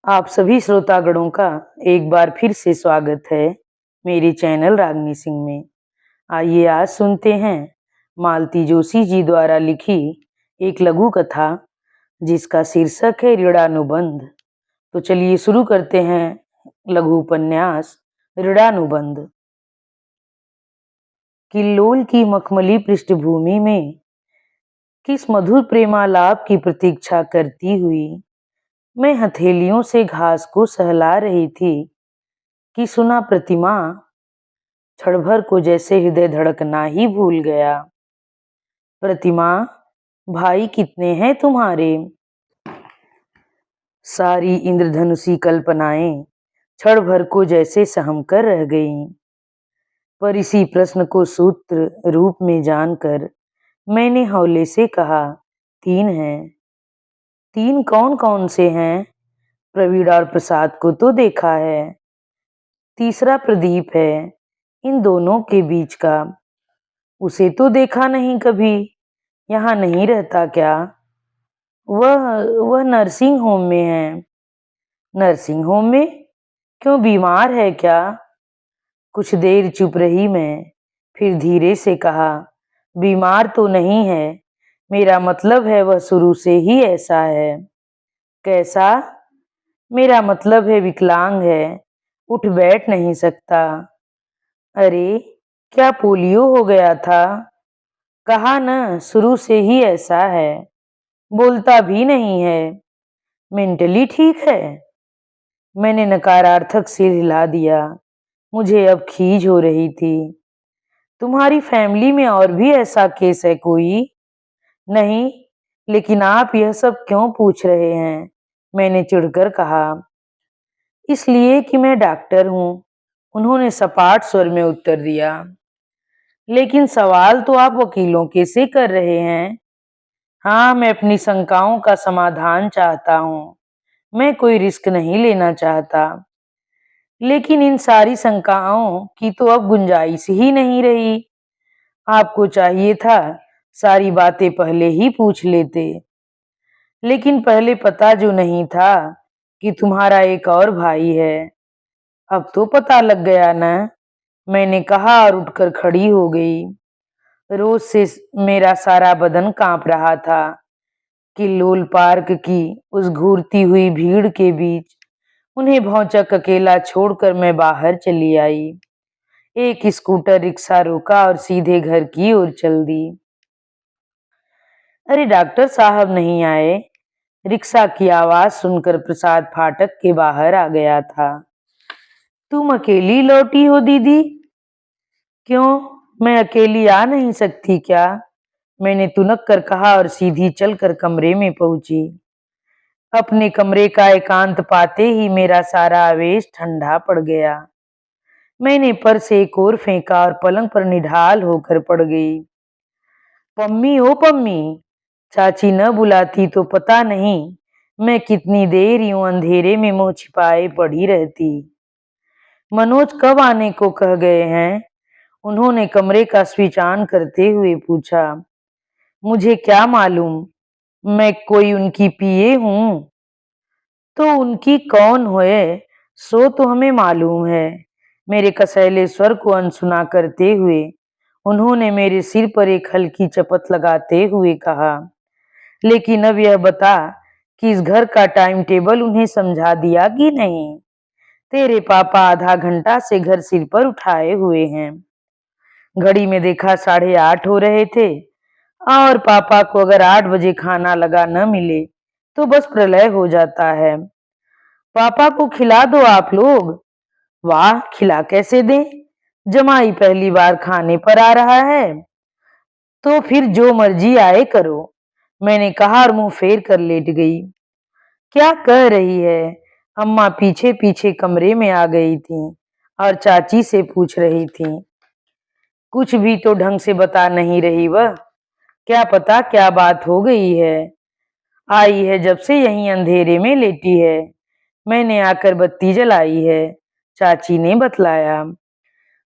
आप सभी श्रोतागणों का एक बार फिर से स्वागत है मेरे चैनल रागनी सिंह में। आइए आज सुनते हैं मालती जोशी जी द्वारा लिखी एक लघु कथा जिसका शीर्षक है ऋणानुबंध। तो चलिए शुरू करते हैं लघु उपन्यास ऋणानुबंध। किल्लोल की मखमली पृष्ठभूमि में किस मधुर प्रेमालाप की प्रतीक्षा करती हुई मैं हथेलियों से घास को सहला रही थी कि सुना प्रतिमा क्षण भर को जैसे हृदय धड़कना ही भूल गया। प्रतिमा, भाई कितने हैं तुम्हारे? सारी इंद्रधनुषी कल्पनाएं क्षण भर को जैसे सहम कर रह गईं। पर इसी प्रश्न को सूत्र रूप में जानकर मैंने हौले से कहा, 3 हैं। 3 कौन कौन से हैं? प्रवीण और प्रसाद को तो देखा है, तीसरा प्रदीप है, इन दोनों के बीच का। उसे तो देखा नहीं कभी, यहाँ नहीं रहता क्या? वह नर्सिंग होम में है। नर्सिंग होम में? क्यों, बीमार है क्या? कुछ देर चुप रही मैं, फिर धीरे से कहा, बीमार तो नहीं है, मेरा मतलब है वह शुरू से ही ऐसा है। कैसा? मेरा मतलब है विकलांग है, उठ बैठ नहीं सकता। अरे, क्या पोलियो हो गया था? कहा न, शुरू से ही ऐसा है, बोलता भी नहीं है। मेंटली ठीक है? मैंने नकारार्थक सिर हिला दिया। मुझे अब खीज हो रही थी। तुम्हारी फैमिली में और भी ऐसा केस है कोई? नहीं, लेकिन आप यह सब क्यों पूछ रहे हैं? मैंने चिढ़कर कहा। इसलिए कि मैं डॉक्टर हूँ, उन्होंने सपाट स्वर में उत्तर दिया। लेकिन सवाल तो आप वकीलों के से कर रहे हैं। हाँ, मैं अपनी शंकाओं का समाधान चाहता हूँ, मैं कोई रिस्क नहीं लेना चाहता। लेकिन इन सारी शंकाओं की तो अब गुंजाइश ही नहीं रही। आपको चाहिए था सारी बातें पहले ही पूछ लेते। लेकिन पहले पता जो नहीं था कि तुम्हारा एक और भाई है। अब तो पता लग गया ना? मैंने कहा और उठकर खड़ी हो गई। रोज से मेरा सारा बदन कांप रहा था। किल्लोल पार्क की उस घूरती हुई भीड़ के बीच उन्हें भौचक अकेला छोड़कर मैं बाहर चली आई। एक स्कूटर रिक्शा रोका और सीधे घर की ओर चल दी। अरे, डॉक्टर साहब नहीं आए? रिक्शा की आवाज सुनकर प्रसाद फाटक के बाहर आ गया था। तुम अकेली लौटी हो दीदी? क्यों, मैं अकेली आ नहीं सकती क्या? मैंने तुनक कर कहा और सीधी चलकर कमरे में पहुंची। अपने कमरे का एकांत पाते ही मेरा सारा आवेश ठंडा पड़ गया। मैंने पर्स एक ओर फेंका और पलंग पर निढाल होकर पड़ गई। पम्मी, ओ पम्मी, चाची न बुलाती तो पता नहीं मैं कितनी देर यूं अंधेरे में मुंह छिपाए पड़ी रहती। मनोज कब आने को कह गए हैं? उन्होंने कमरे का स्विच ऑन करते हुए पूछा। मुझे क्या मालूम, मैं कोई उनकी पीए हूँ? तो उनकी कौन हुए सो तो हमें मालूम है। मेरे कसैले स्वर को अनसुना करते हुए उन्होंने मेरे सिर पर एक हल्की चपत लगाते हुए कहा, लेकिन अब यह बता कि इस घर का टाइम टेबल उन्हें समझा दिया कि नहीं? तेरे पापा आधा घंटा से घर सिर पर उठाए हुए हैं। घड़ी में देखा 8:30 हो रहे थे और पापा को अगर 8 बजे खाना लगा न मिले तो बस प्रलय हो जाता है। पापा को खिला दो आप लोग। वाह, खिला कैसे दें? जमाई पहली बार खाने पर आ रहा है, तो फिर जो मर्जी आए करो, मैंने कहा और मुंह फेर कर लेट गई। क्या कह रही है? अम्मा पीछे पीछे कमरे में आ गई थी और चाची से पूछ रही थी। कुछ भी तो ढंग से बता नहीं रही वह। क्या पता क्या बात हो गई है। आई है जब से यहीं अंधेरे में लेटी है। मैंने आकर बत्ती जलाई है, चाची ने बतलाया।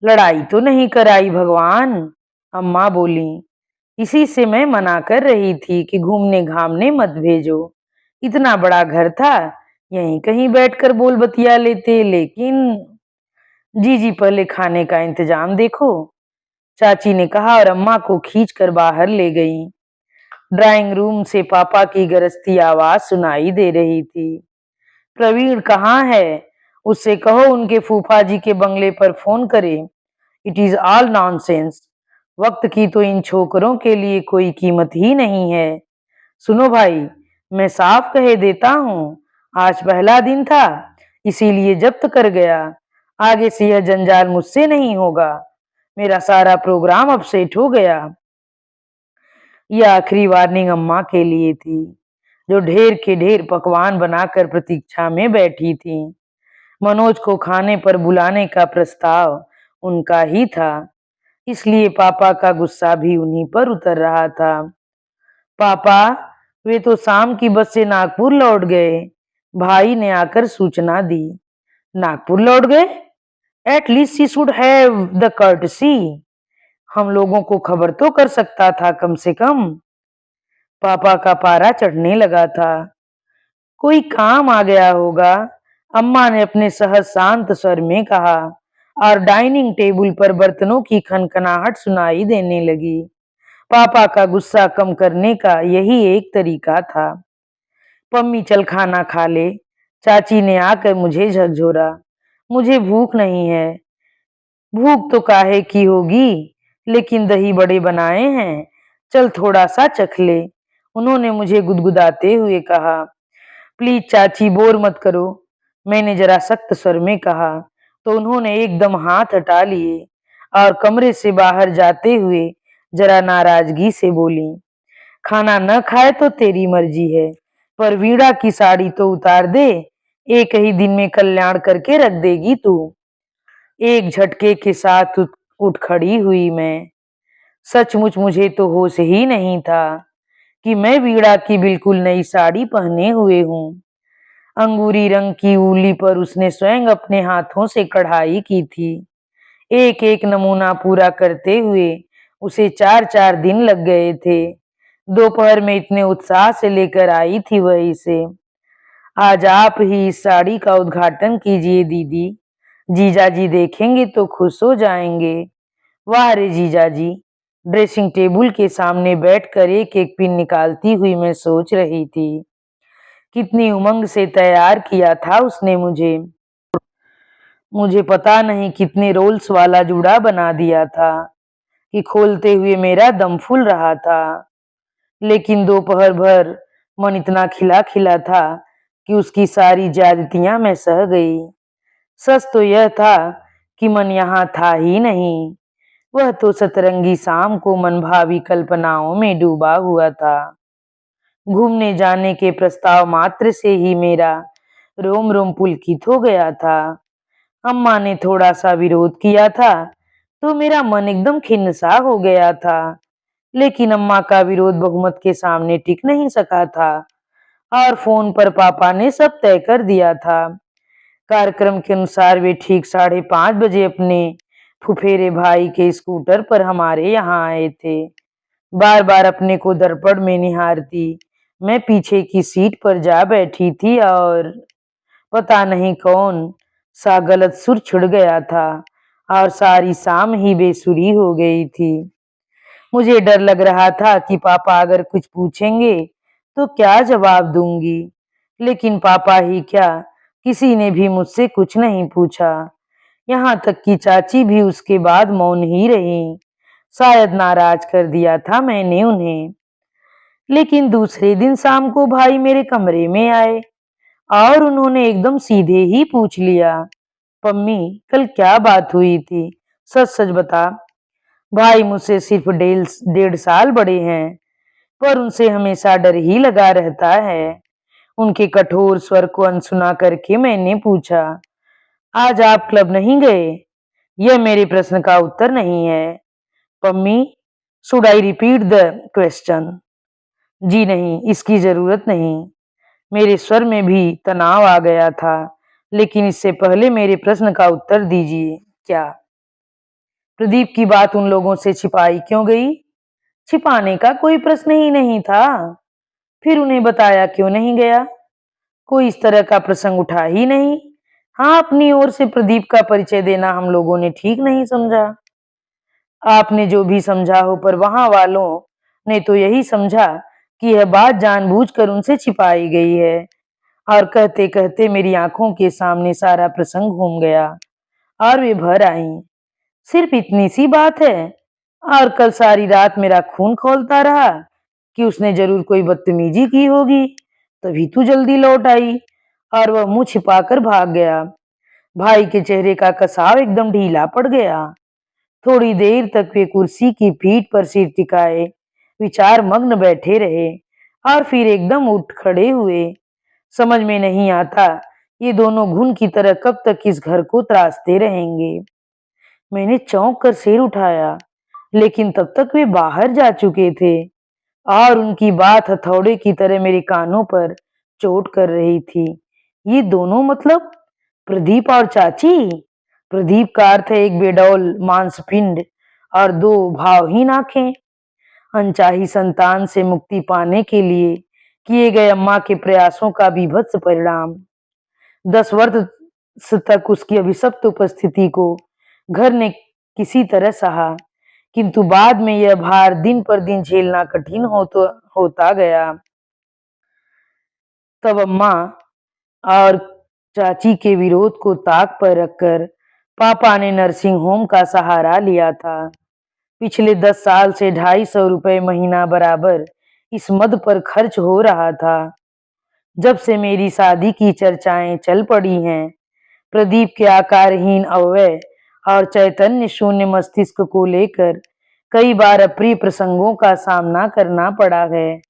लड़ाई तो नहीं कराई भगवान? अम्मा बोली। इसी से मैं मना कर रही थी कि घूमने घामने मत भेजो। इतना बड़ा घर था यहीं कहीं बैठकर बोल बतिया लेते, लेकिन जी जी पहले खाने का इंतजाम देखो, चाची ने कहा और अम्मा को खींचकर बाहर ले गईं। ड्राइंग रूम से पापा की गरजती आवाज सुनाई दे रही थी। प्रवीण कहाँ है? उससे कहो उनके फूफा जी के बंगले पर फोन करे। It is all nonsense. वक्त की तो इन छोकरों के लिए कोई कीमत ही नहीं है। सुनो भाई, मैं साफ कह देता हूँ, आज पहला दिन था, इसीलिए जब्त कर गया। आगे से यह जंजाल मुझसे नहीं होगा। मेरा सारा प्रोग्राम अपसेट हो गया। यह आखिरी वार्निंग अम्मा के लिए थी, जो ढेर के ढेर पकवान बनाकर प्रतीक्षा में बैठी थी। मनोज को खाने पर बुलाने का प्रस्ताव उनका ही था, इसलिए पापा का गुस्सा भी उन्हीं पर उतर रहा था। पापा, वे तो शाम की बस से नागपुर लौट गए, भाई ने आकर सूचना दी। नागपुर लौट गए? At least she should have the courtesy. हम लोगों को खबर तो कर सकता था कम से कम। पापा का पारा चढ़ने लगा था। कोई काम आ गया होगा, अम्मा ने अपने सहज शांत स्वर में कहा, और डाइनिंग टेबल पर बर्तनों की खनखनाहट सुनाई देने लगी। पापा का गुस्सा कम करने का यही एक तरीका था। पम्मी चल खाना खा ले, चाची ने आकर मुझे झकझोरा। मुझे भूख नहीं है। भूख तो काहे की होगी, लेकिन दही बड़े बनाए हैं, चल थोड़ा सा चख ले। उन्होंने मुझे गुदगुदाते हुए कहा। प्लीज चाची, बोर मत करो, मैंने जरा सख्त स्वर में कहा, तो उन्होंने एकदम हाथ हटा लिए और कमरे से बाहर जाते हुए जरा नाराजगी से बोली, खाना न खाए तो तेरी मर्जी है, पर वीणा की साड़ी तो उतार दे, एक ही दिन में कल्याण करके रख देगी तू। एक झटके के साथ उठ खड़ी हुई मैं। सचमुच मुझे तो होश ही नहीं था कि मैं वीणा की बिल्कुल नई साड़ी पहने हुए हूँ। अंगूरी रंग की ऊली पर उसने स्वयं अपने हाथों से कढ़ाई की थी। एक एक नमूना पूरा करते हुए उसे 4-4 दिन लग गए थे। दोपहर में इतने उत्साह से लेकर आई थी वह इसे। आज आप ही इस साड़ी का उद्घाटन कीजिए दीदी, जीजाजी देखेंगे तो खुश हो जाएंगे। वाह रे जीजाजी! ड्रेसिंग टेबल के सामने बैठकर एक एक पिन निकालती हुई मैं सोच रही थी। कितनी उमंग से तैयार किया था उसने मुझे। मुझे पता नहीं कितने रोल्स वाला जूड़ा बना दिया था कि खोलते हुए मेरा दम फूल रहा था। लेकिन दोपहर भर मन इतना खिला खिला था कि उसकी सारी ज्यादतियां मैं सह गई। सच तो यह था कि मन यहाँ था ही नहीं। वह तो सतरंगी शाम को मनभावी कल्पनाओं में डूबा हुआ था। घूमने जाने के प्रस्ताव मात्र से ही मेरा रोम रोम पुलकित हो गया था। अम्मा ने थोड़ा सा विरोध किया था तो मेरा मन एकदम खिन्न सा हो गया था, लेकिन अम्मा का विरोध बहुमत के सामने टिक नहीं सका था और फोन पर पापा ने सब तय कर दिया था। कार्यक्रम के अनुसार वे ठीक 5:30 बजे अपने फुफेरे भाई के स्कूटर पर हमारे यहाँ आए थे। बार बार अपने को दर्पण में निहारती मैं पीछे की सीट पर जा बैठी थी और पता नहीं कौन सा गलत सुर छिड़ गया था और सारी शाम ही बेसुरी हो गई थी। मुझे डर लग रहा था कि पापा अगर कुछ पूछेंगे तो क्या जवाब दूंगी, लेकिन पापा ही क्या, किसी ने भी मुझसे कुछ नहीं पूछा। यहाँ तक कि चाची भी उसके बाद मौन ही रही। शायद नाराज कर दिया था मैंने उन्हें। लेकिन दूसरे दिन शाम को भाई मेरे कमरे में आए और उन्होंने एकदम सीधे ही पूछ लिया, पम्मी कल क्या बात हुई थी, सच सच बता। भाई मुझसे सिर्फ 1.5 साल बड़े हैं, पर उनसे हमेशा डर ही लगा रहता है। उनके कठोर स्वर को अनसुना करके मैंने पूछा, आज आप क्लब नहीं गए? यह मेरे प्रश्न का उत्तर नहीं है। Pammi, should I repeat the question? जी नहीं, इसकी जरूरत नहीं। मेरे स्वर में भी तनाव आ गया था, लेकिन इससे पहले मेरे प्रश्न का उत्तर दीजिए। क्या प्रदीप की बात उन लोगों से छिपाई क्यों गई? छिपाने का कोई प्रश्न ही नहीं था। फिर उन्हें बताया क्यों नहीं गया? कोई इस तरह का प्रसंग उठा ही नहीं। हाँ, अपनी ओर से प्रदीप का परिचय देना हम लोगों ने ठीक नहीं समझा। आपने जो भी समझा हो, पर वहां वालों ने तो यही समझा कि यह बात जानबूझकर उनसे छिपाई गई है। और कहते कहते मेरी आंखों के सामने सारा प्रसंग घूम गया और वे भर आईं। सिर्फ इतनी सी बात है। और कल सारी रात मेरा खून खौलता रहा कि उसने जरूर कोई बदतमीजी की होगी, तभी तू जल्दी लौट आई। और वह मुंह छिपाकर भाग गया। भाई के चेहरे का कसाव एकदम ढीला पड़ गया। थोड़ी देर तक वे कुर्सी की पीठ पर सिर टिकाए विचार मग्न बैठे रहे और फिर एकदम उठ खड़े हुए। समझ में नहीं आता ये दोनों घुन की तरह कब तक इस घर को त्रासते रहेंगे। मैंने चौंक कर सिर उठाया, लेकिन तब तक वे बाहर जा चुके थे और उनकी बात हथौड़े की तरह मेरे कानों पर चोट कर रही थी। ये दोनों मतलब प्रदीप और चाची। प्रदीप का अर्थ है एक बेडौल मांसपिंड और दो भावहीन आंखें। अनचाही संतान से मुक्ति पाने के लिए किए गए अम्मा के प्रयासों का बीभत्स परिणाम। 10 वर्ष तक उसकी अभिशप्त उपस्थिति को घर ने किसी तरह सहा, किंतु बाद में यह भार दिन पर दिन झेलना कठिन होता गया। तब अम्मा और चाची के विरोध को ताक पर रखकर पापा ने नर्सिंग होम का सहारा लिया था। पिछले 10 साल से 250 रुपए महीना बराबर इस मद पर खर्च हो रहा था। जब से मेरी शादी की चर्चाएं चल पड़ी हैं, प्रदीप के आकारहीन अवयव और चैतन्य शून्य मस्तिष्क को लेकर कई बार अप्रिय प्रसंगों का सामना करना पड़ा है।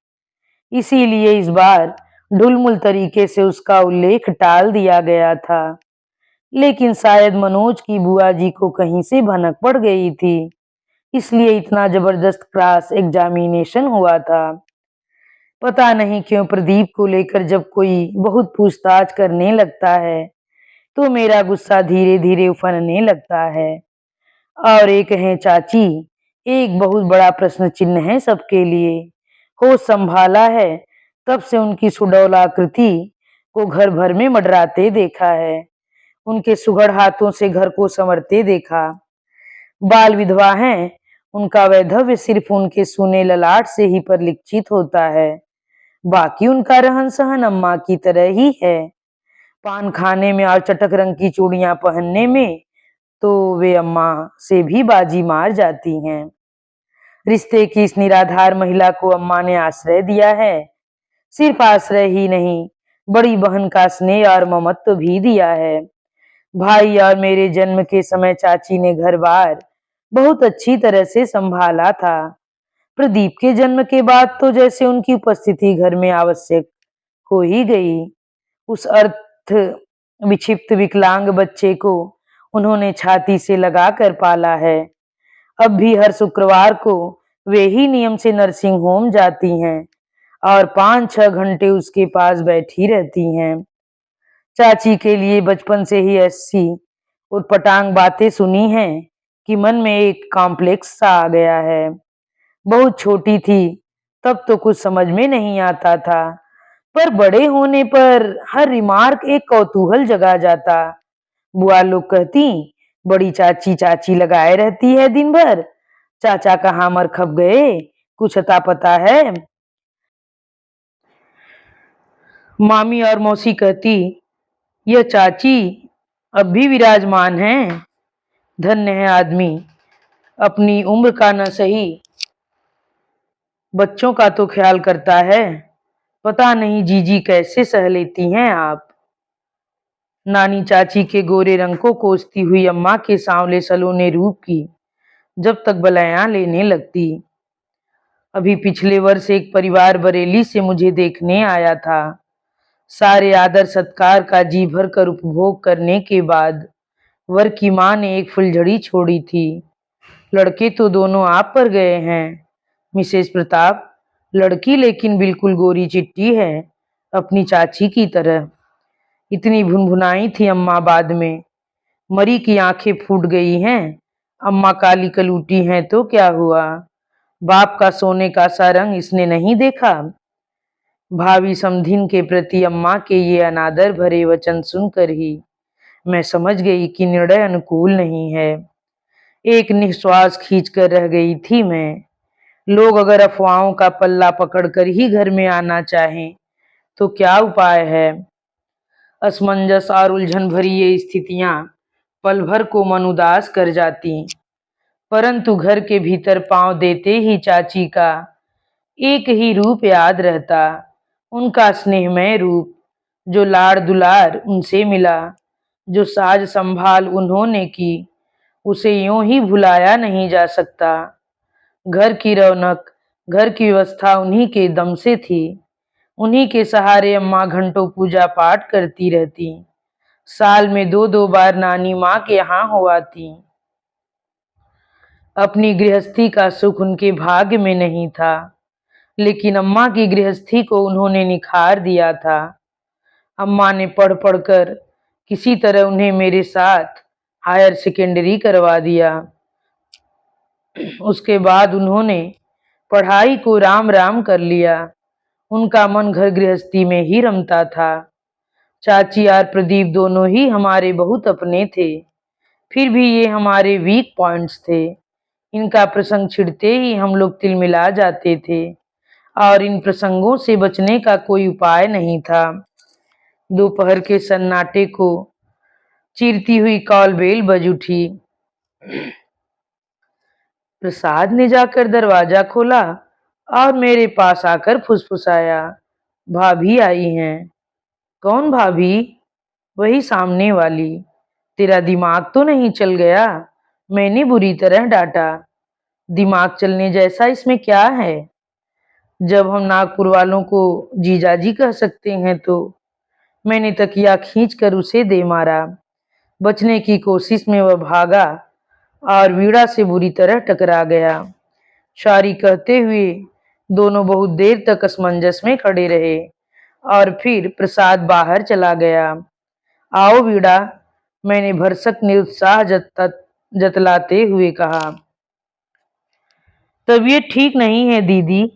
इसीलिए इस बार ढुलमुल तरीके से उसका उल्लेख टाल दिया गया था। लेकिन शायद मनोज की बुआ जी को कहीं से भनक पड़ गई थी, इसलिए इतना जबरदस्त क्रॉस एग्जामिनेशन हुआ था। पता नहीं क्यों प्रदीप को लेकर जब कोई बहुत पूछताछ करने लगता है तो मेरा गुस्सा धीरे धीरे उफनने लगता है। और एक है चाची, एक बहुत बड़ा प्रश्न चिन्ह है सबके लिए। होश संभाला है तब से उनकी सुडौल आकृति को घर भर में मंडराते देखा है, उनके सुघड़ हाथों से घर को संवरते देखा। बाल विधवा हैं, उनका वैधव्य सिर्फ उनके सूने ललाट से ही परिलक्षित होता है। बाकी उनका रहन सहन अम्मा की तरह ही है। पान खाने में और चटक रंग की चूड़ियां पहनने में तो वे अम्मा से भी बाजी मार जाती हैं। रिश्ते की इस निराधार महिला को अम्मा ने आश्रय दिया है। सिर्फ आश्रय ही नहीं, बड़ी बहन का स्नेह और ममत्व भी दिया है। भाई और मेरे जन्म के समय चाची ने घर बार बहुत अच्छी तरह से संभाला था। प्रदीप के जन्म के बाद तो जैसे उनकी उपस्थिति घर में आवश्यक हो ही गई। उस अर्थ विक्षिप्त विकलांग बच्चे को उन्होंने छाती से लगाकर पाला है। अब भी हर शुक्रवार को वे ही नियम से नर्सिंग होम जाती हैं और 5-6 घंटे उसके पास बैठी रहती हैं। चाची के लिए बचपन से ही ऐसी उटपटांग बातें सुनी हैं कि मन में एक कॉम्प्लेक्स सा आ गया है। बहुत छोटी थी तब तो कुछ समझ में नहीं आता था, पर बड़े होने पर हर रिमार्क एक कौतूहल जगा जाता। बुआ लोग कहती, बड़ी चाची चाची लगाए रहती है दिन भर। चाचा कहाँ मर खप गए, कुछ अता पता है? मामी और मौसी कहती, यह चाची अब भी विराजमान है। धन्य है आदमी, अपनी उम्र का न सही बच्चों का तो ख्याल करता है। पता नहीं जीजी कैसे सह लेती हैं आप। नानी चाची के गोरे रंग को कोसती हुई अम्मा के सांवले सलोने रूप की जब तक बलैया लेने लगती। अभी पिछले वर्ष एक परिवार बरेली से मुझे देखने आया था। सारे आदर सत्कार का जी भर कर उपभोग करने के बाद वर की माँ ने एक फुलझड़ी छोड़ी थी। लड़के तो दोनों आप पर गए हैं मिसेस प्रताप। लड़की लेकिन बिल्कुल गोरी चिट्टी है, अपनी चाची की तरह। इतनी भुनभुनाई थी अम्मा बाद में। मरी की आंखें फूट गई हैं। अम्मा काली कलूटी हैं तो क्या हुआ, बाप का सोने का सा रंग इसने नहीं देखा। भावी समधिन के प्रति अम्मा के ये अनादर भरे वचन सुनकर ही मैं समझ गई कि निर्णय अनुकूल नहीं है। एक निश्वास खींचकर रह गई थी मैं। लोग अगर अफवाहों का पल्ला पकड़कर ही घर में आना चाहें, तो क्या उपाय है? असमंजस और उलझन भरी ये स्थितियां पल भर को मन उदास कर जाती, परंतु घर के भीतर पांव देते ही चाची का एक ही रूप याद रहता, उनका स्नेहमय रूप, जो लाड़ दुलार उनसे मिला, जो साज संभाल उन्होंने की, उसे यूं ही भुलाया नहीं जा सकता। घर की रौनक, घर की व्यवस्था उन्हीं के दम से थी। उन्हीं के सहारे अम्मा घंटों पूजा पाठ करती रहती। साल में दो दो बार नानी माँ के यहाँ हो आती। अपनी गृहस्थी का सुख उनके भाग्य में नहीं था, लेकिन अम्मा की गृहस्थी को उन्होंने निखार दिया था। अम्मा ने पढ़ पढ़ कर किसी तरह उन्हें मेरे साथ हायर सेकेंडरी करवा दिया। उसके बाद उन्होंने पढ़ाई को राम राम कर लिया। उनका मन घर गृहस्थी में ही रमता था। चाची और प्रदीप दोनों ही हमारे बहुत अपने थे, फिर भी ये हमारे वीक पॉइंट्स थे। इनका प्रसंग छिड़ते ही हम लोग तिलमिला जाते थे और इन प्रसंगों से बचने का कोई उपाय नहीं था। दोपहर के सन्नाटे को चीरती हुई कॉल बेल बज उठी। प्रसाद ने जाकर दरवाजा खोला और मेरे पास आकर फुसफुसाया, भाभी आई हैं। कौन भाभी? वही सामने वाली। तेरा दिमाग तो नहीं चल गया? मैंने बुरी तरह डांटा। दिमाग चलने जैसा इसमें क्या है? जब हम नागपुर वालों को जीजाजी कह सकते हैं तो। मैंने तकिया खींचकर उसे दे मारा। बचने की कोशिश में वह भागा और वीणा से बुरी तरह टकरा गया। शारी कहते हुए दोनों बहुत देर तक असमंजस में खड़े रहे और फिर प्रसाद बाहर चला गया। आओ वीणा, मैंने भरसक निरुत्साह जतलाते हुए कहा। तबीयत ठीक नहीं है दीदी?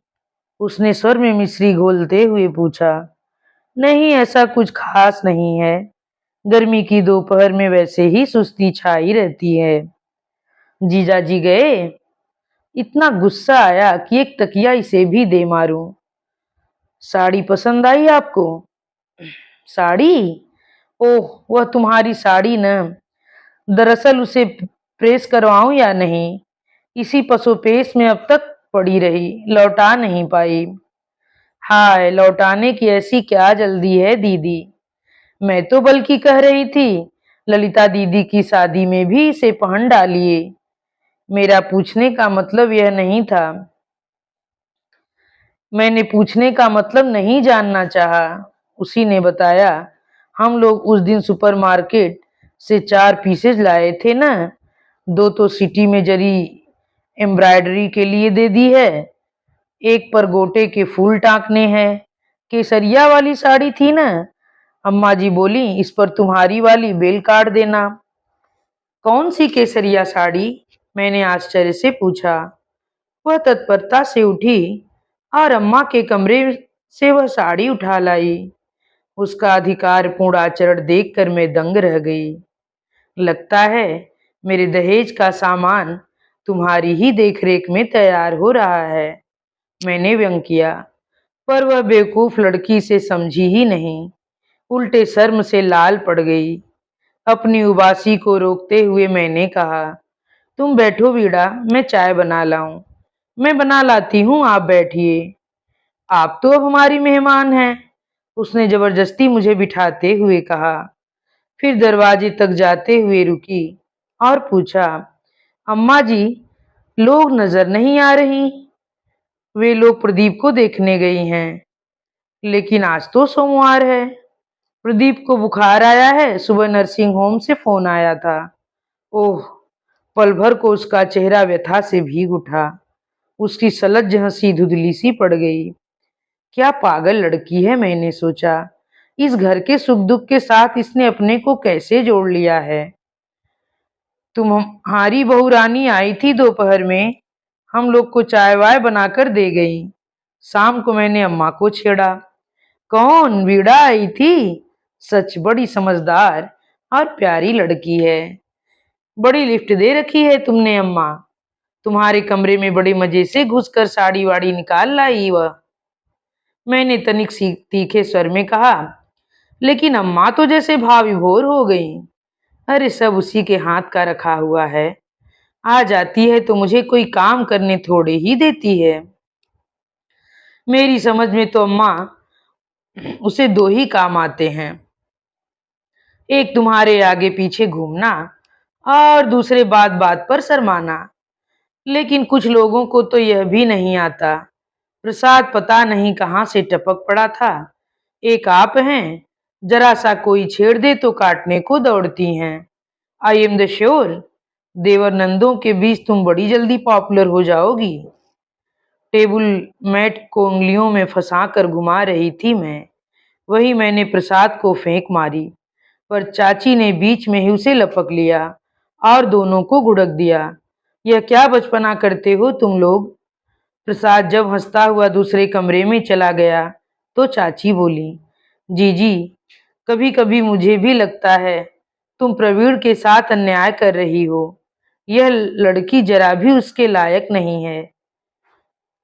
उसने स्वर में मिश्री घोलते हुए पूछा। नहीं, ऐसा कुछ खास नहीं है। गर्मी की दोपहर में वैसे ही सुस्ती छाई रहती है। जीजाजी गए? इतना गुस्सा आया कि एक तकिया इसे भी दे मारूं। साड़ी पसंद आई आपको? साड़ी? ओह, वह तुम्हारी साड़ी न। दरअसल उसे प्रेस करवाऊं या नहीं, इसी पसोपेश में अब तक पड़ी रही, लौटा नहीं पाई। हाय, लौटाने की ऐसी क्या जल्दी है दीदी? मैं तो बल्कि कह रही थी ललिता दीदी की शादी में भी इसे पहन डालिए। मेरा पूछने का मतलब यह नहीं था। मैंने पूछने का मतलब नहीं जानना चाहा। उसी ने बताया, हम लोग उस दिन सुपरमार्केट से 4 पीसेज लाए थे ना। 2 तो सिटी में जरी एम्ब्रॉयडरी के लिए दे दी है, एक पर गोटे के फूल टांकने हैं। केसरिया वाली साड़ी थी ना, अम्मा जी बोली इस पर तुम्हारी वाली बेल काट देना। कौन सी केसरिया साड़ी? मैंने आश्चर्य से पूछा। वह तत्परता से उठी और अम्मा के कमरे से वह साड़ी उठा लाई। उसका अधिकार पूर्ण आचरण देखकर मैं दंग रह गई। लगता है मेरे दहेज का सामान तुम्हारी ही देखरेख में तैयार हो रहा है, मैंने व्यंग किया। पर वह बेवकूफ लड़की से समझी ही नहीं, उल्टे शर्म से लाल पड़ गई। अपनी उबासी को रोकते हुए मैंने कहा, तुम बैठो वीणा, मैं चाय बना लाऊं। मैं बना लाती हूँ, आप बैठिए। आप तो अब हमारी मेहमान हैं, उसने जबरदस्ती मुझे बिठाते हुए कहा। फिर दरवाजे तक जाते हुए रुकी और पूछा, अम्मा जी, लोग नजर नहीं आ रही? वे लोग प्रदीप को देखने गई हैं। लेकिन आज तो सोमवार है। प्रदीप को बुखार आया है, सुबह नर्सिंग होम से फोन आया था। ओह, पल भर को उसका चेहरा व्यथा से भीग उठा। उसकी सलज्ज हंसी धुंधली सी पड़ गई। क्या पागल लड़की है, मैंने सोचा। इस घर के सुख दुख के साथ इसने अपने को कैसे जोड़ लिया है। तुम्हारी बहू रानी आई थी दोपहर में, हम लोग को चाय वाय बनाकर दे गई। शाम को मैंने अम्मा को छेड़ा, कौन वीणा आई थी? सच बड़ी समझदार और प्यारी लड़की है। बड़ी लिफ्ट दे रखी है तुमने अम्मा। तुम्हारे कमरे में बड़े मजे से घुसकर साड़ी वाड़ी निकाल लाई वह। मैंने तनिक सी तीखे स्वर में कहा। लेकिन अम्मा तो जैसे भाव विभोर हो गई। अरे सब उसी के हाथ का रखा हुआ है। आ जाती है तो मुझे कोई काम करने थोड़े ही देती है। मेरी समझ में तो अम्मा उसे दो ही काम आते हैं। एक तुम्हारे आगे पीछे घूमना और दूसरे बात बात पर शर्माना। लेकिन कुछ लोगों को तो यह भी नहीं आता। प्रसाद पता नहीं कहाँ से टपक पड़ा था। एक आप हैं, जरा सा कोई छेड़ दे तो काटने को दौड़ती हैं। आई एम द श्योर, देवर नंदों के बीच तुम बड़ी जल्दी पॉपुलर हो जाओगी। टेबल मैट को उंगलियों में फंसा कर घुमा रही थी मैं। वही मैंने प्रसाद को फेंक मारी, पर चाची ने बीच में ही उसे लपक लिया और दोनों को घुड़क दिया। यह क्या बचपना करते हो तुम लोग? प्रसाद जब हंसता हुआ दूसरे कमरे में चला गया तो चाची बोली, जीजी, कभी कभी मुझे भी लगता है तुम प्रवीण के साथ अन्याय कर रही हो। यह लड़की जरा भी उसके लायक नहीं है।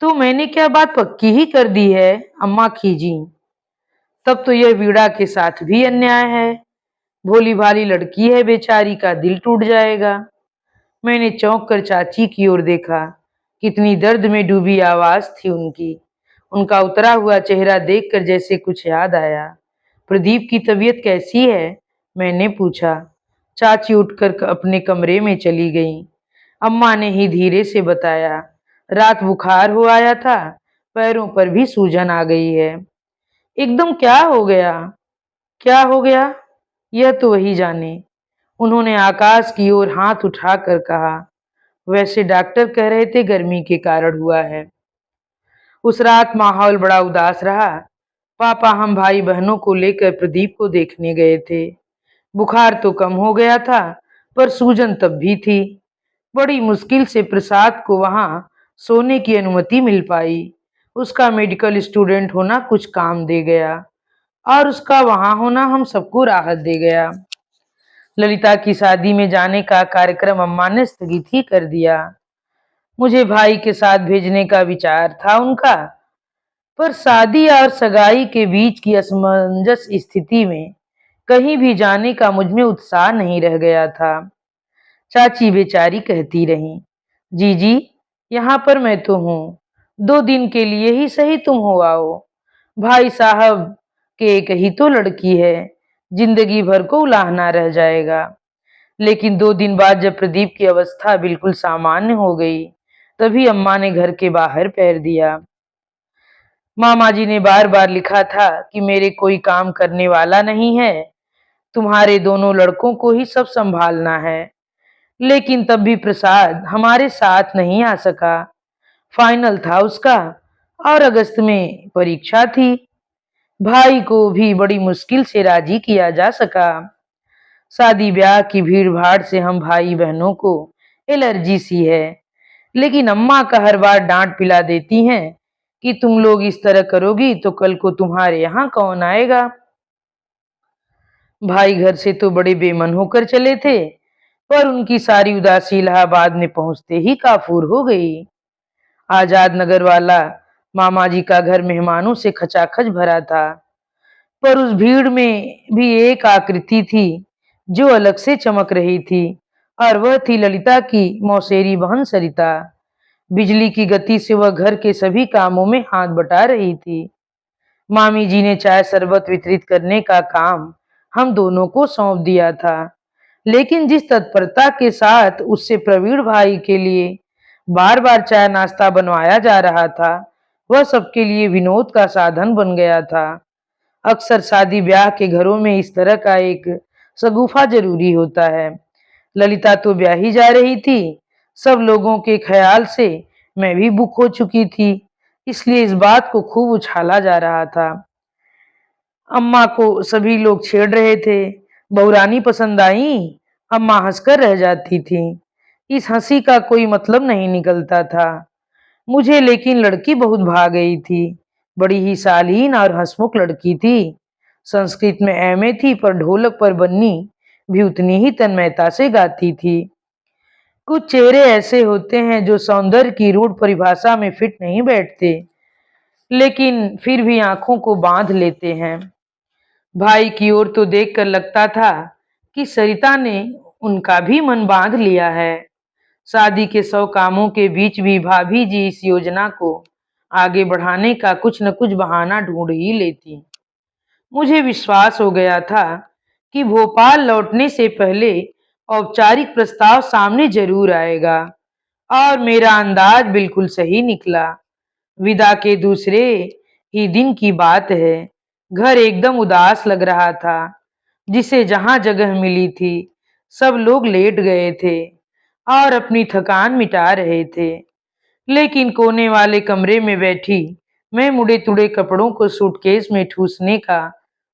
तो मैंने क्या बात पक्की ही कर दी है? अम्मा खीजी। तब तो यह वीणा के साथ भी अन्याय है। भोली भाली लड़की है, बेचारी का दिल टूट जाएगा। मैंने चौंक कर चाची की ओर देखा। कितनी दर्द में डूबी आवाज थी उनकी। उनका उतरा हुआ चेहरा देखकर जैसे कुछ याद आया। प्रदीप की तबीयत कैसी है? मैंने पूछा। चाची उठकर अपने कमरे में चली गई। अम्मा ने ही धीरे से बताया, रात बुखार हो आया था, पैरों पर भी सूजन आ गई है। एकदम क्या हो गया? क्या हो गया यह तो वही जाने। उन्होंने आकाश की ओर हाथ उठाकर कहा, वैसे डॉक्टर कह रहे थे गर्मी के कारण हुआ है। उस रात माहौल बड़ा उदास रहा। पापा हम भाई बहनों को लेकर प्रदीप को देखने गए थे। बुखार तो कम हो गया था, पर सूजन तब भी थी। बड़ी मुश्किल से प्रसाद को वहां सोने की अनुमति मिल पाई। उसका मेडिकल स्टूडेंट होना कुछ काम दे गया और उसका वहां होना हम सबको राहत दे गया। ललिता की शादी में जाने का कार्यक्रम अम्मा ने स्थगित ही कर दिया। मुझे भाई के साथ भेजने का विचार था उनका, पर शादी और सगाई के बीच की असमंजस स्थिति में कहीं भी जाने का मुझ में उत्साह नहीं रह गया था। चाची बेचारी कहती रही, जीजी, यहाँ पर मैं तो हूँ, 2 दिन के लिए ही सही तुम हो आओ। भाई साहब के एक ही तो लड़की है, जिंदगी भर को उलाहना रह जाएगा। लेकिन 2 दिन बाद जब प्रदीप की अवस्था बिल्कुल सामान्य हो गई, तभी अम्मा ने घर के बाहर पैर दिया। मामा जी ने बार बार लिखा था कि मेरे कोई काम करने वाला नहीं है, तुम्हारे दोनों लड़कों को ही सब संभालना है। लेकिन तब भी प्रसाद हमारे साथ नहीं आ सका। फाइनल था उसका और अगस्त में परीक्षा थी। भाई को भी बड़ी मुश्किल से राजी किया जा सका। शादी ब्याह की भीड़ भाड़ से हम भाई बहनों को एलर्जी सी है। लेकिन अम्मा का हर बार डांट पिला देती हैं कि तुम लोग इस तरह करोगी तो कल को तुम्हारे यहाँ कौन आएगा। भाई घर से तो बड़े बेमन होकर चले थे, पर उनकी सारी उदासी इलाहाबाद में पहुंचते ही काफूर हो गई। आजाद नगर वाला मामा जी का घर मेहमानों से खचाखच भरा था, पर उस भीड़ में भी एक आकृति थी जो अलग से चमक रही थी, और वह थी ललिता की मौसेरी बहन सरिता। बिजली की गति से वह घर के सभी कामों में हाथ बटा रही थी। मामी जी ने चाय शरबत वितरित करने का काम हम दोनों को सौंप दिया था, लेकिन जिस तत्परता के साथ उससे प्रवीण भाई के लिए बार बार चाय नाश्ता बनवाया जा रहा था, वह सबके लिए विनोद का साधन बन गया था। अक्सर शादी ब्याह के घरों में इस तरह का एक शगुफा जरूरी होता है। ललिता तो ब्याही जा रही थी। सब लोगों के ख्याल से मैं भी बुक हो चुकी थी, इसलिए इस बात को खूब उछाला जा रहा था। अम्मा को सभी लोग छेड़ रहे थे, बहुरानी पसंद आई? अम्मा हंसकर रह जाती थी। इस हंसी का कोई मतलब नहीं निकलता था मुझे, लेकिन लड़की बहुत भा गई थी। बड़ी ही शालीन और हंसमुख लड़की थी। संस्कृत में एमए थी, पर ढोलक पर बन्नी भी उतनी ही तन्मयता से गाती थी। कुछ चेहरे ऐसे होते हैं जो सौंदर्य की रूढ़ परिभाषा में फिट नहीं बैठते, लेकिन फिर भी आंखों को बांध लेते हैं। भाई की ओर तो देखकर लगता था कि सरिता ने उनका भी मन बांध लिया है। शादी के 100 कामों के बीच भी भाभी जी इस योजना को आगे बढ़ाने का कुछ न कुछ बहाना ढूंढ ही लेती। मुझे विश्वास हो गया था कि भोपाल लौटने से पहले औपचारिक प्रस्ताव सामने जरूर आएगा, और मेरा अंदाज बिल्कुल सही निकला। विदा के दूसरे ही दिन की बात है। घर एकदम उदास लग रहा था। जिसे जहां जगह मिली थी, सब लोग लेट गए थे और अपनी थकान मिटा रहे थे। लेकिन कोने वाले कमरे में बैठी मैं मुड़े तुड़े कपड़ों को सूटकेस में ठूसने का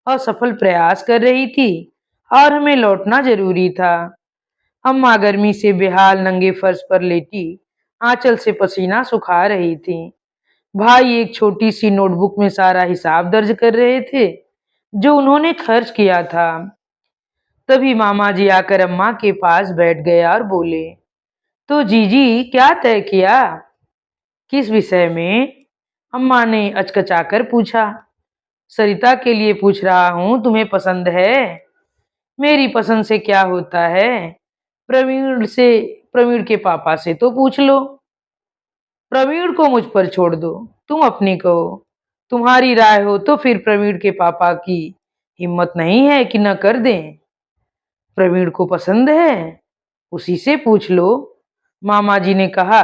असफल प्रयास कर रही थी, और हमें लौटना जरूरी था। अम्मा गर्मी से बेहाल नंगे फर्श पर लेटी आंचल से पसीना सुखा रही थी। भाई एक छोटी सी नोटबुक में सारा हिसाब दर्ज कर रहे थे जो उन्होंने खर्च किया था। तभी मामा जी आकर अम्मा के पास बैठ गए और बोले, तो जीजी क्या तय किया? किस विषय में? अम्मा ने अचकचाकर पूछा। सरिता के लिए पूछ रहा हूँ, तुम्हें पसंद है? मेरी पसंद से क्या होता है? प्रवीण से, प्रवीण के पापा से तो पूछ लो। प्रवीण को मुझ पर छोड़ दो, तुम अपनी कहो। तुम्हारी राय हो तो फिर प्रवीण के पापा की हिम्मत नहीं है कि न कर दें। प्रवीण को पसंद है, उसी से पूछ लो, मामा जी ने कहा।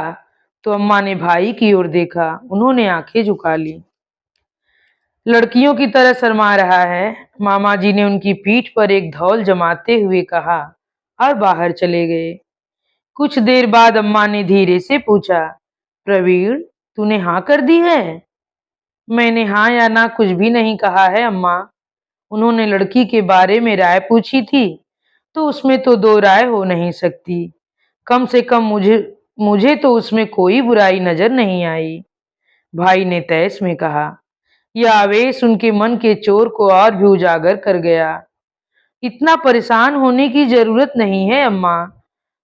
तो अम्मा ने भाई की ओर देखा। उन्होंने आंखें झुका ली। लड़कियों की तरह शर्मा रहा है, मामा जी ने उनकी पीठ पर एक धौल जमाते हुए कहा, और बाहर चले गए। कुछ देर बाद अम्मा ने धीरे से पूछा, प्रवीण, तूने हाँ कर दी है? मैंने हाँ या ना कुछ भी नहीं कहा है अम्मा। उन्होंने लड़की के बारे में राय पूछी थी, तो उसमें तो दो राय हो नहीं सकती। कम से कम मुझे मुझे तो उसमें कोई बुराई नजर नहीं आई, भाई ने तैस में कहा। यह आवेश उनके मन के चोर को और भी उजागर कर गया। इतना परेशान होने की जरूरत नहीं है अम्मा।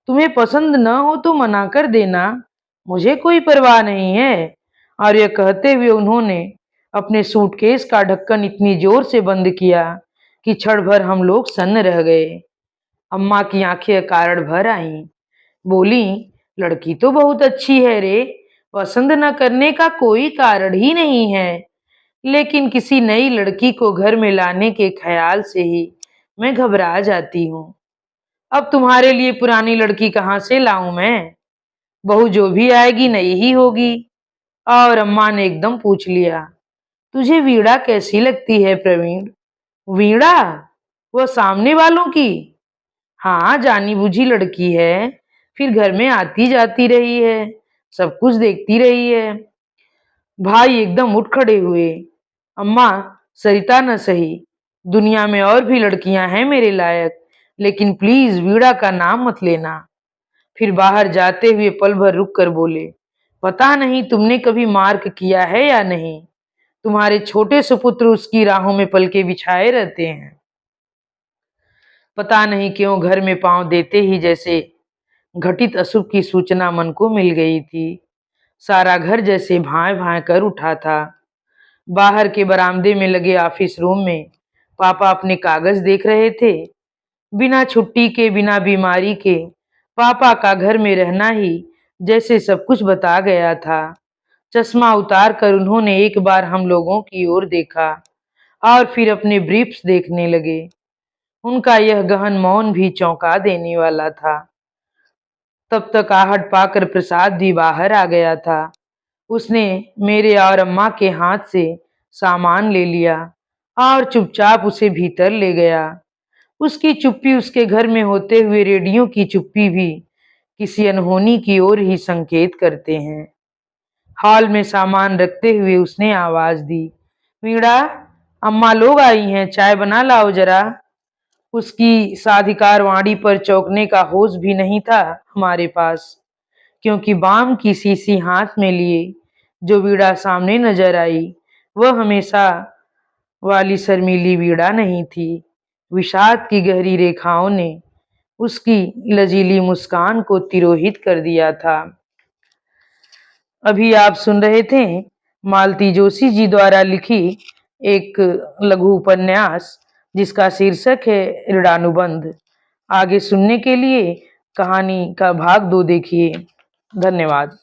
तुम्हें पसंद न हो तो मना कर देना, मुझे कोई परवाह नहीं है। और यह कहते हुए उन्होंने अपने सूटकेस का ढक्कन इतनी जोर से बंद किया कि क्षण भर हम लोग सन्न रह गए। अम्मा की आंखें अकारण भर आईं। बोली, लड़की तो बहुत अच्छी है रे, पसंद न करने का कोई कारण ही नहीं है। लेकिन किसी नई लड़की को घर में लाने के ख्याल से ही मैं घबरा जाती हूँ। अब तुम्हारे लिए पुरानी लड़की कहाँ से लाऊं मैं? बहू जो भी आएगी नई ही होगी। और अम्मा ने एकदम पूछ लिया, तुझे वीणा कैसी लगती है प्रवीण? वीणा? वो सामने वालों की? हाँ, जानी बुझी लड़की है, फिर घर में आती जाती रही है, सब कुछ देखती रही है। भाई एकदम उठ खड़े हुए। अम्मा, सरिता न सही, दुनिया में और भी लड़कियां हैं मेरे लायक, लेकिन प्लीज वीणा का नाम मत लेना। फिर बाहर जाते हुए पल भर रुक कर बोले, पता नहीं तुमने कभी मार्क किया है या नहीं, तुम्हारे छोटे सुपुत्र उसकी राहों में पलके बिछाए रहते हैं। पता नहीं क्यों घर में पांव देते ही जैसे घटित अशुभ की सूचना मन को मिल गई थी। सारा घर जैसे भाए भाए कर उठा था। बाहर के बरामदे में लगे ऑफिस रूम में पापा अपने कागज देख रहे थे। बिना छुट्टी के, बिना बीमारी के पापा का घर में रहना ही जैसे सब कुछ बता गया था। चश्मा उतार कर उन्होंने एक बार हम लोगों की ओर देखा और फिर अपने ब्रीफ्स देखने लगे। उनका यह गहन मौन भी चौंका देने वाला था। तब तक आहट पाकर प्रसाद भी बाहर आ गया था। उसने मेरे और अम्मा के हाथ से सामान ले लिया और चुपचाप उसे भीतर ले गया। उसकी चुप्पी उसके घर में होते हुए रेडियो की चुप्पी भी किसी अनहोनी की ओर ही संकेत करते हैं। हॉल में सामान रखते हुए उसने आवाज दी, वीणा, अम्मा लोग आई हैं, चाय बना लाओ जरा। उसकी साधिकार वाणी पर चौंकने का होश भी नहीं था हमारे पास, क्योंकि बाम की शीशी हाथ में लिए जो वीणा सामने नजर आई वह हमेशा वाली शर्मीली वीणा नहीं थी। विषाद की गहरी रेखाओं ने उसकी लजीली मुस्कान को तिरोहित कर दिया था। अभी आप सुन रहे थे मालती जोशी जी द्वारा लिखी एक लघु उपन्यास जिसका शीर्षक है ऋणानुबंध। आगे सुनने के लिए कहानी का भाग 2 देखिए। धन्यवाद।